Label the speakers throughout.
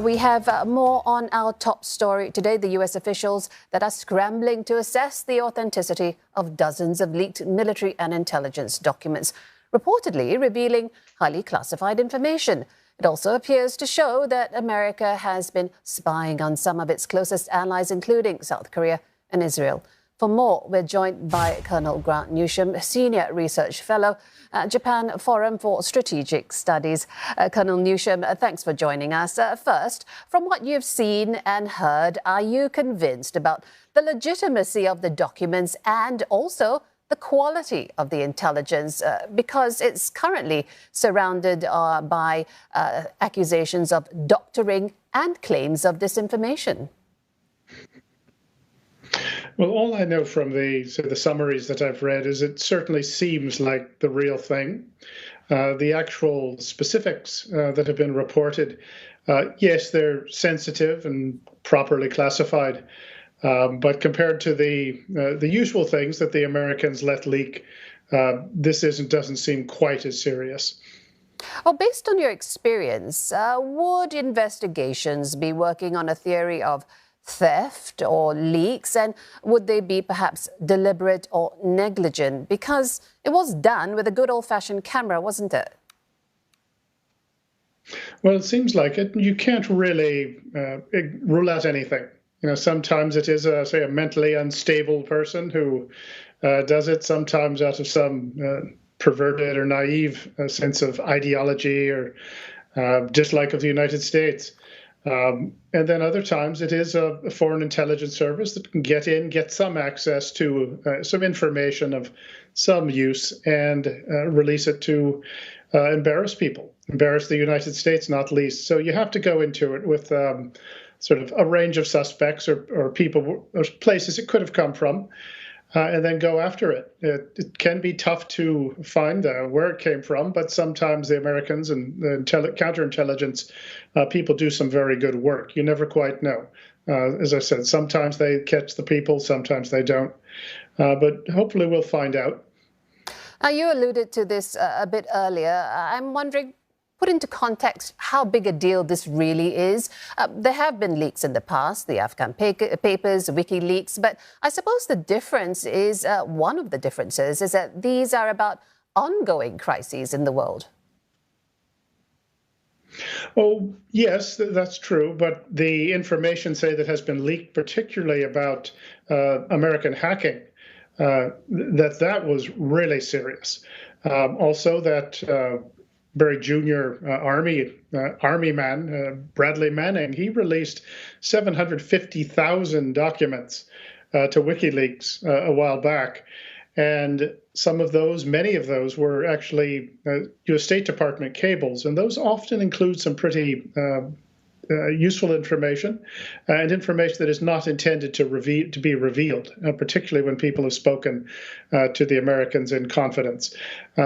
Speaker 1: We have more on our top story today. The U.S. officials that are scrambling to assess the authenticity of dozens of leaked military and intelligence documents, reportedly revealing highly classified information. It also appears to show that America has been spying on some of its closest allies, including South Korea and Israel. For more, we're joined by Colonel Grant Newsham, Senior Research Fellow at Japan Forum for Strategic Studies. Colonel Newsham, thanks for joining us. First, from what you've seen and heard, are you convinced about the legitimacy of the documents and also the quality of the intelligence? Because it's currently surrounded by accusations of doctoring and claims of disinformation.
Speaker 2: Well, all I know from the summaries that I've read is it certainly seems like the real thing. The actual specifics that have been reported, yes, they're sensitive and properly classified, but compared to the usual things that the Americans let leak, this doesn't seem quite as serious.
Speaker 1: Well, based on your experience, would investigations be working on a theory of theft or leaks, and would they be perhaps deliberate or negligent? Because it was done with a good old-fashioned camera, wasn't it?
Speaker 2: Well, it seems like it. You can't really rule out anything. You know, sometimes it is, say, a mentally unstable person who does it, sometimes out of some perverted or naive sense of ideology or dislike of the United States. And then other times it is a foreign intelligence service that can get some access to some information of some use and release it to embarrass people, embarrass the United States, not least. So you have to go into it with sort of a range of suspects or people or places it could have come from. And then go after it. It can be tough to find where it came from, but sometimes the Americans and the counterintelligence people do some very good work. You never quite know. As I said, sometimes they catch the people, sometimes they don't. But hopefully we'll find out.
Speaker 1: You alluded to this a bit earlier. I'm wondering, put into context how big a deal this really is. There have been leaks in the past, the Afghan papers, WikiLeaks, but I suppose the difference is, one of the differences is that these are about ongoing crises in the world.
Speaker 2: Oh, yes, that's true. But the information, say, that has been leaked, particularly about American hacking, that was really serious. Also that very junior army man, Bradley Manning, he released 750,000 documents to WikiLeaks a while back. And many of those were actually U.S. State Department cables. And those often include some pretty useful information and information that is not intended to be revealed, particularly when people have spoken to the Americans in confidence.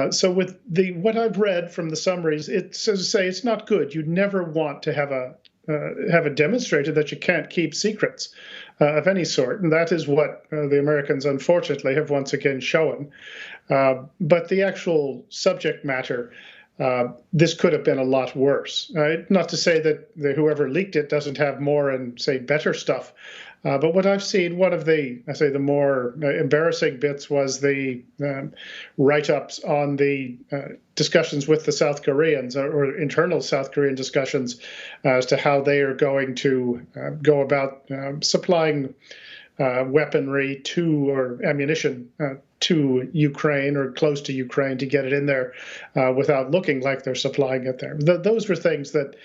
Speaker 2: So with what I've read from the summaries, it's, as I say, it's not good. You never want to have it demonstrated that you can't keep secrets of any sort, and that is what the Americans unfortunately have once again shown. But the actual subject matter, this could have been a lot worse. Not to say that whoever leaked it doesn't have more and, say, better stuff. But what I've seen, one of the more embarrassing bits was the write-ups on the discussions with the South Koreans or internal South Korean discussions as to how they are going to go about supplying weaponry or ammunition to Ukraine or close to Ukraine to get it in there without looking like they're supplying it there. Those were things that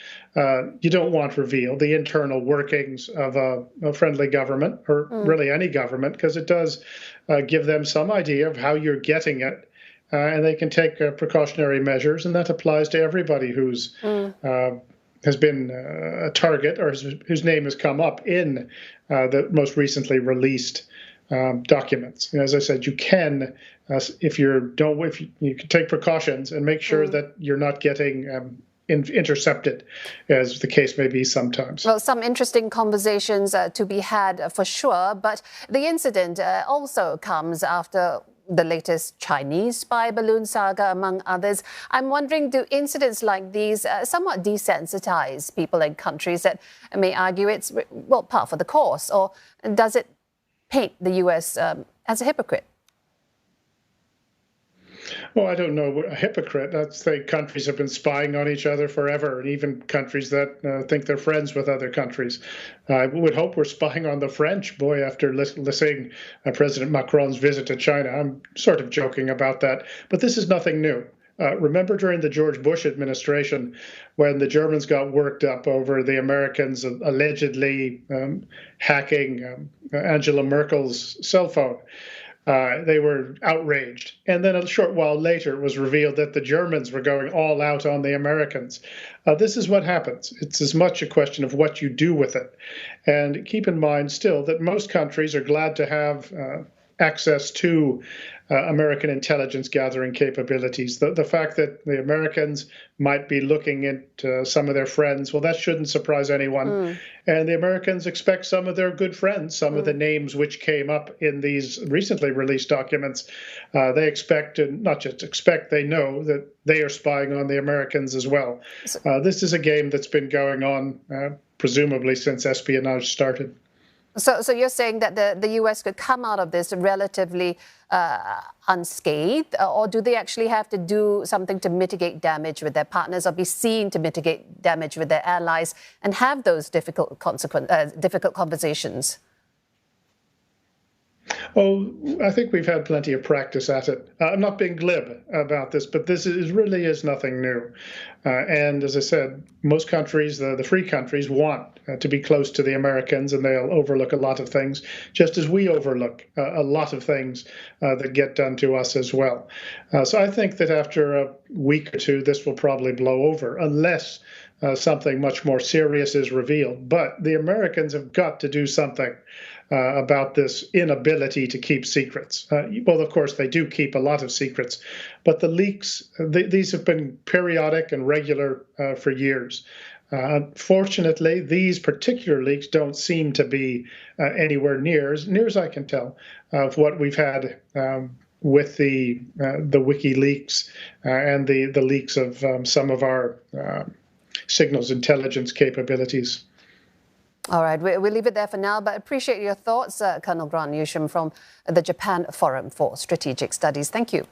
Speaker 2: you don't want revealed, the internal workings of a friendly government or really any government, because it does give them some idea of how you're getting it. And they can take precautionary measures, and that applies to everybody who's has been a target or whose name has come up in the most recently released documents. As I said, you can, if you can take precautions and make sure that you're not getting intercepted, as the case may be sometimes.
Speaker 1: Well, some interesting conversations to be had for sure, but the incident also comes after the latest Chinese spy balloon saga, among others. I'm wondering, do incidents like these somewhat desensitize people in countries that may argue it's, well, par for the course, or does it paint the U.S. As a hypocrite?
Speaker 2: Well, I don't know, a hypocrite. That's the countries have been spying on each other forever, and even countries that think they're friends with other countries. I would hope we're spying on the French, boy, after listening President Macron's visit to China. I'm sort of joking about that, but this is nothing new. Remember during the George Bush administration when the Germans got worked up over the Americans allegedly hacking Angela Merkel's cell phone? They were outraged. And then a short while later, it was revealed that the Germans were going all out on the Americans. This is what happens. It's as much a question of what you do with it. And keep in mind still that most countries are glad to have access to American intelligence gathering capabilities. The fact that the Americans might be looking at some of their friends, well, that shouldn't surprise anyone. And the Americans expect some of their good friends, some of the names which came up in these recently released documents. They expect, and not just expect, they know that they are spying on the Americans as well. This is a game that's been going on, presumably since espionage started.
Speaker 1: So you're saying that the U.S. could come out of this relatively unscathed, or do they actually have to do something to mitigate damage with their partners, or be seen to mitigate damage with their allies, and have those difficult conversations?
Speaker 2: Oh, I think we've had plenty of practice at it. I'm not being glib about this, but this really is nothing new. And as I said, most countries, the free countries, want to be close to the Americans, and they'll overlook a lot of things, just as we overlook a lot of things that get done to us as well. So I think that after a week or two, this will probably blow over, unless something much more serious is revealed. But the Americans have got to do something about this inability to keep secrets. Well, of course, they do keep a lot of secrets, but the leaks, these have been periodic and regular for years. Fortunately, these particular leaks don't seem to be anywhere near as I can tell, of what we've had with the WikiLeaks and the leaks of some of our signals intelligence capabilities.
Speaker 1: All right, we'll leave it there for now, but appreciate your thoughts, Colonel Grant Newsham from the Japan Forum for Strategic Studies. Thank you.